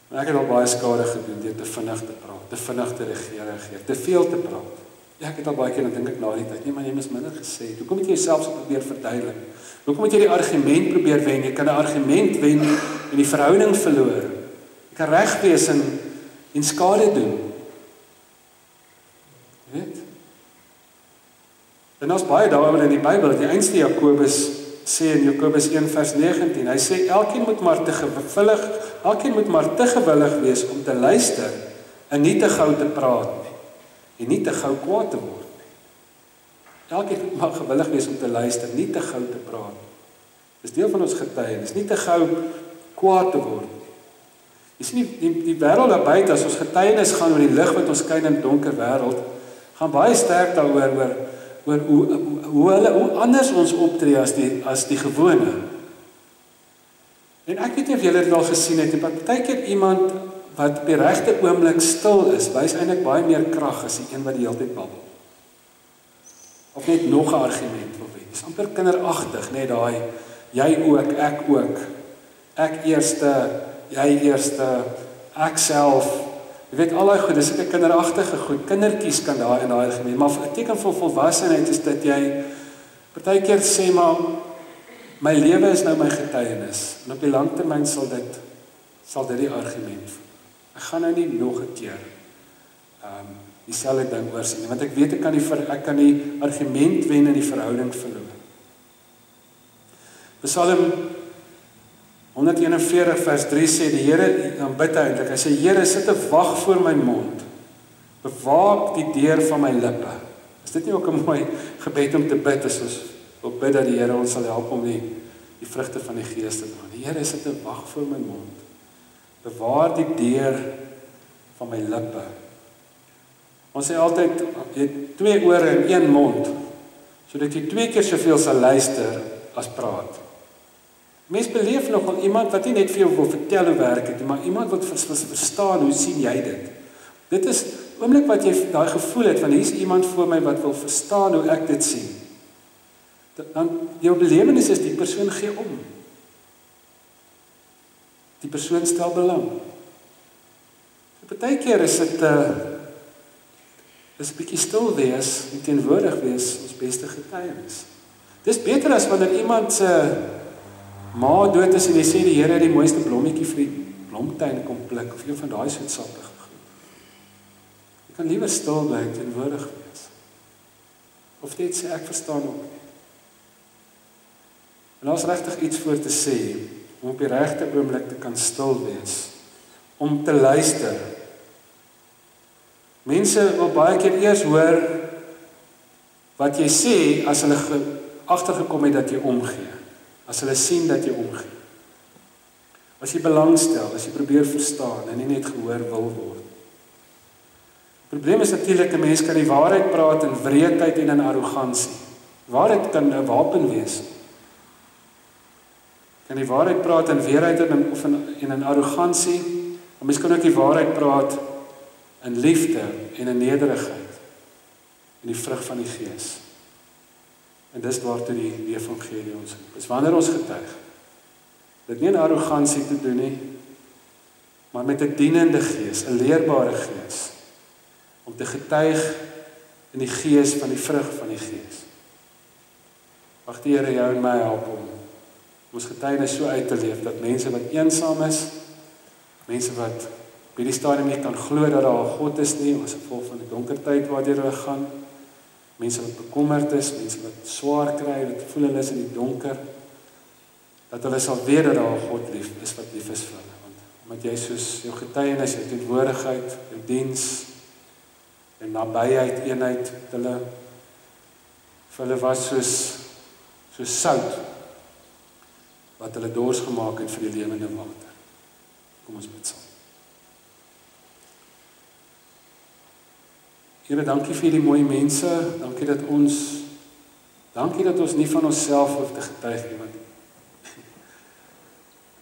En ek het al baie skade gedoen deur te vinnig te praat, te vinnig te reageer, te veel te praat. Ja, ek het al baie keer, dan dink ek na die tyd, nee, maar jy moes minder gesê het. Hoekom het jy jouself so probeer verduidelik? Hoekom het jy die argument probeer wen? Jy kan 'n argument wen en die verhouding verloor. Jy kan reg wees en skade doen. Jy weet? En ons baie daaroor in die Bybel, die einste Jakobus sê in Jakobus 1 vers 19, hy sê elkeen moet maar te gewillig wees om te luister en nie te gou te praat nie, en nie te gou kwaad te word nie. Elkeen moet maar gewillig wees om te luister, nie te gou te praat nie. Dis deel van ons getuienis, nie te gou kwaad te word nie. Jy sien die wêreld daar buite, as ons getuienis gaan oor die lig wat ons skyn in 'n donker wêreld, gaan baie sterk daaroor oor hoe anders ons optree as die gewone. En ek weet nie of julle dit al gesien het, partykeer iemand wat op die regte oomblik stil is, wys eintlik baie meer krag as die een wat die hele tyd babbel. Of net nog 'n argument wil hê. Dis amper kinderagtig, net daai jy ook, ek ook. Ek eerste, jy eerste, ek self. Jy weet al daai goed, dis 'n kinderagtige goed. Kindertjies kan daai in daai gemeen, maar 'n teken van volwassenheid is dat jy partykeer sê maar my lewe is nou my getuienis en op die lang termyn sal dit die argument. Ek gaan nou nie nog 'n keer dieselfde ding oorsien nie, want ek weet ek kan die argument wen en die verhouding verloor. Psalm 141 vers 3 sê die Here, dan bid hy eintlik, hy sê Here, sit 'n wag voor my mond, bewaak die deur van my lippe. Is dit nie ook 'n mooi gebed om te bid as ons wil bid dat die Here ons sal help om die vrugte van die Gees te dra? Die Here, sit 'n wag voor my mond, bewaar die deur van my lippe. Ons sê altyd, jy het 2 ore en 1 mond, sodat jy 2 keer soveel sal luister as praat. Mens beleef nogal iemand wat nie net vir jou wil vertel hoe werk het, maar iemand wat verstaan, hoe sien jy dit? Dit is oomblik wat jy daai gevoel het van hier's iemand voor my wat wil verstaan hoe ek dit sien. Dan jou belewenis is die persoon gee om. Die persoon stel belang. Partykeer is dit 'n bietjie stil wees en teenwoordig wees ons beste getuienis. Dis beter as wanneer iemand se ma dood is en jy sê die Here het die mooiste blommetjie vir die blomtuin kom pluk of een van daai soort sappige goed. Jy kan liewer stil bly en teenwoordig wees. Of net sê ek verstaan ook nie. En daar's regtig iets voor te sê om op die regte oomblik te kan stil wees, om te luister. Mense wil baie keer eers hoor wat jy sê as hulle agtergekom het dat jy omgee. As hulle sien dat jy omgee. As jy belangstel, as jy probeer verstaan en nie net gehoor wil word. Die probleem is natuurlik 'n mens kan die waarheid praat in wreedheid en in arrogansie. Waarheid kan 'n wapen wees. Kan die waarheid praat in weerheid en in arrogansie, maar mens kan ook die waarheid praat in liefde en in nederigheid en die vrug van die Gees. En dis waartoe die evangelie ons roep. Dis wanneer ons getuig. Dit nie in arrogansie te doen nie, maar met 'n dienende gees, 'n leerbare gees, om te getuig in die gees van die vrug van die Gees. Mag die Here jou en my help om ons getuienis so uit te leef dat mense wat eensaam is, mense wat op hierdie stadium nie kan glo dat daar 'n God is nie, as gevolg van die donker tyd waardeur hulle gaan, mense wat bekommerd is, mense wat swaar kry, wat voel hulle is in die donker, dat hulle sal weet dat daar 'n God lief is wat lief is vir hulle. Want omdat jy soos jou getuienis, jou teenwoordigheid, jou diens, en nabyheid, eenheid met hulle, vir hulle was soos sout, wat hulle dors gemaak het vir die lewende water. Kom ons bid saam. Here, dankie vir die mooi mense, dankie dat ons nie van onsself hoef te getuig nie, want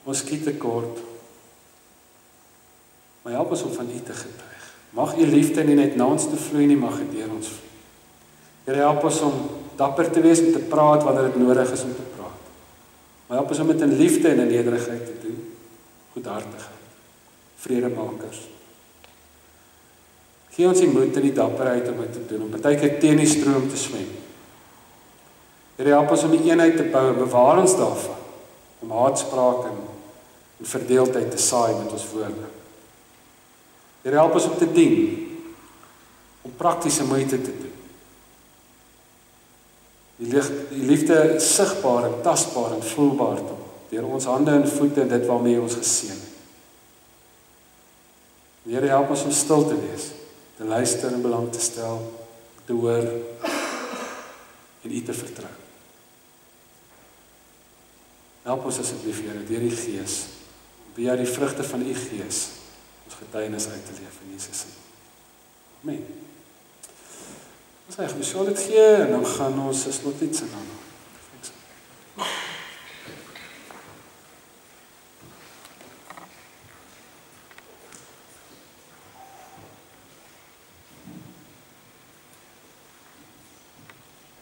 ons skiet tekort. Maar help ons om van U te getuig. Mag U liefde nie net na ons toe vloei nie, mag dit deur ons vloei. Here, help ons om dapper te wees en te praat wanneer dit nodig is om te praat. Maar help ons om dit in liefde en in nederigheid te doen, goedhartigheid, vredemakers. Gee ons die moed en die dapperheid om dit te doen, om partykeer teen die stroom te swem. Here, help ons om die eenheid te bou, en bewaar ons daarvan, om haatspraak en verdeeldheid te saai met ons woorde. Here, help ons om te dien, om praktiese moeite te doen. Die liefde sigbaar en tasbaar en voelbaar te maak, deur ons hande en voete en dit waarmee ons geseën het. Here, help ons om stil te wees, te luister en belang te stel, te hoor en U te vertrou. Help ons asseblief, Here, deur die Gees, via die vrugte van U Gees, ons getuienis uit te leef in Jesus se naam. Amen. Ons gaan Charlotte gee en dan gaan ons 'n slotlied sing daarna.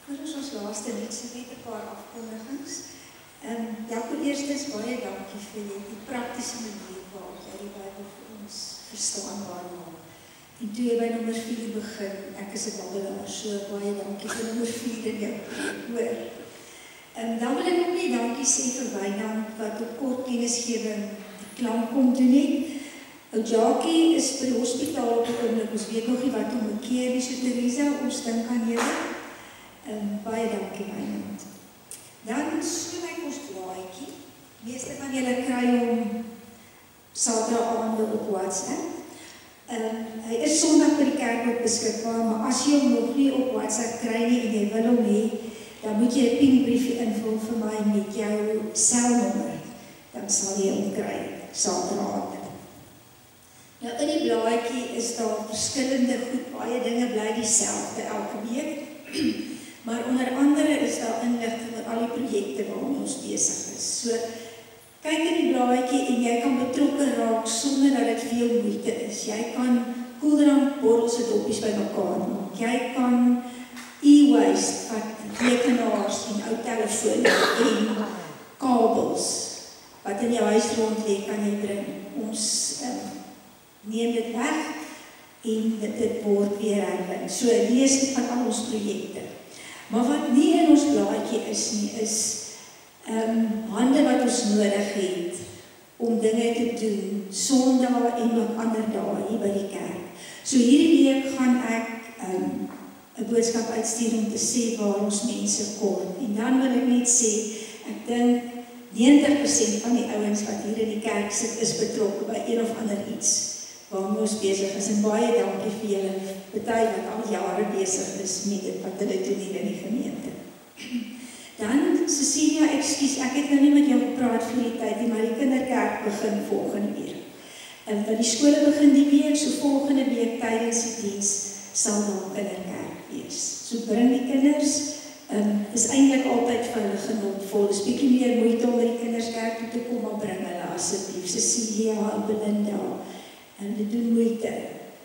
Vir ons laaste lied se net 'n paar afkondigings. Eerstens baie dankie vir die praktiese manier waarop jy die Bybel vir ons verstaanbaar maak. En toe jy by nommer 4 begin, ek is 'n babbelaar, so baie dankie vir nommer 4 in jou hoor. Dan wil ek ook nie dankie sê vir Wynand wat op kort kennisgewing die klank kom doen het. Ou Jackie is by die hospitaal op die oomblik, ons weet nog nie wat om 'n keer nie, so Theresa, ons dink aan julle. Baie dankie Wynand. Dan soem ek ons blaadjie. Meeste van julle kry hom Saterdae op WhatsApp. Hy is Sondag by die kerk ook beskikbaar, maar as jy hom nog nie op WhatsApp kry nie en jy wil hom hê, dan moet jy 'n pingbriefie invul vir my met jou selnommer. Dan sal jy hom kry Saterdae. Nou in die blaadjie is daar verskillende goed, baie dinge bly dieselfde elke week. Maar onder andere is daar inligting oor al die projekte waarmee ons besig is. So, kyk in die blaadjie en jy kan betrokke raak sonder dat dit veel moeite is. Jy kan koeldrank bottels en doppies bymekaar maak. Jy kan e-waste wat rekenaars en ou telefone en kabels wat in jou huis rond lê, kan jy bring. Ons neem dit weg en dit word weer herwin. So lees van al ons projekte. Maar wat nie in ons blaadjie is nie, is hande wat ons nodig het om dinge te doen, Sondag en ook ander dae hier by die kerk. So hierdie week gaan ek 'n boodskap uitstuur om te sê waar ons mense kort. En dan wil ek net sê, ek dink 90% van die ouens wat hier in die kerk sit, is betrokke by een of ander iets waarmee ons besig is. En baie dankie vir julle, party wat al jare besig is met dit wat hulle doen hier in die gemeente. Dan, Cecilia, ekskuus, ek het nou nie met jou gepraat vir die tyd nie, maar die kinderkerk begin volgende week. Want die skole begin die week, so volgende week tydens die diens sal daar kinderkerk wees. So bring die kinders, is eintlik altyd vir hulle genotvol. Dis bietjie meer moeite om by die kinderskerk toe te kom, maar bring hulle asseblief, Cecilia en Belinda. Dit doen moeite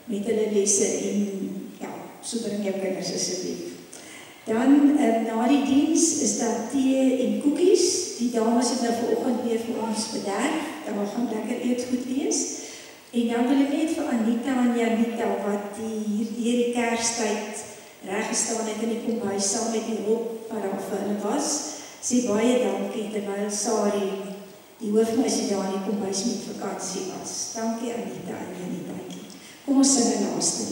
met hulle lesse en ja, so bring jou kinders asseblief. Dan, na die diens is daar tee en koekies. Die dames het nou vanoggend weer vir ons bederf. Daar gaan lekker eetgoed wees. En dan wil ek net vir Anita en Janita, wat hierdie Kerstyd reggestaan het in die kombuis saam met die hulp wat daar vir hulle was, sê baie dankie, terwyl Sari, die hoofmeisie daar in die kombuis met vakansie was. Dankie Anita en Janita. Kom ons sing 'n laaste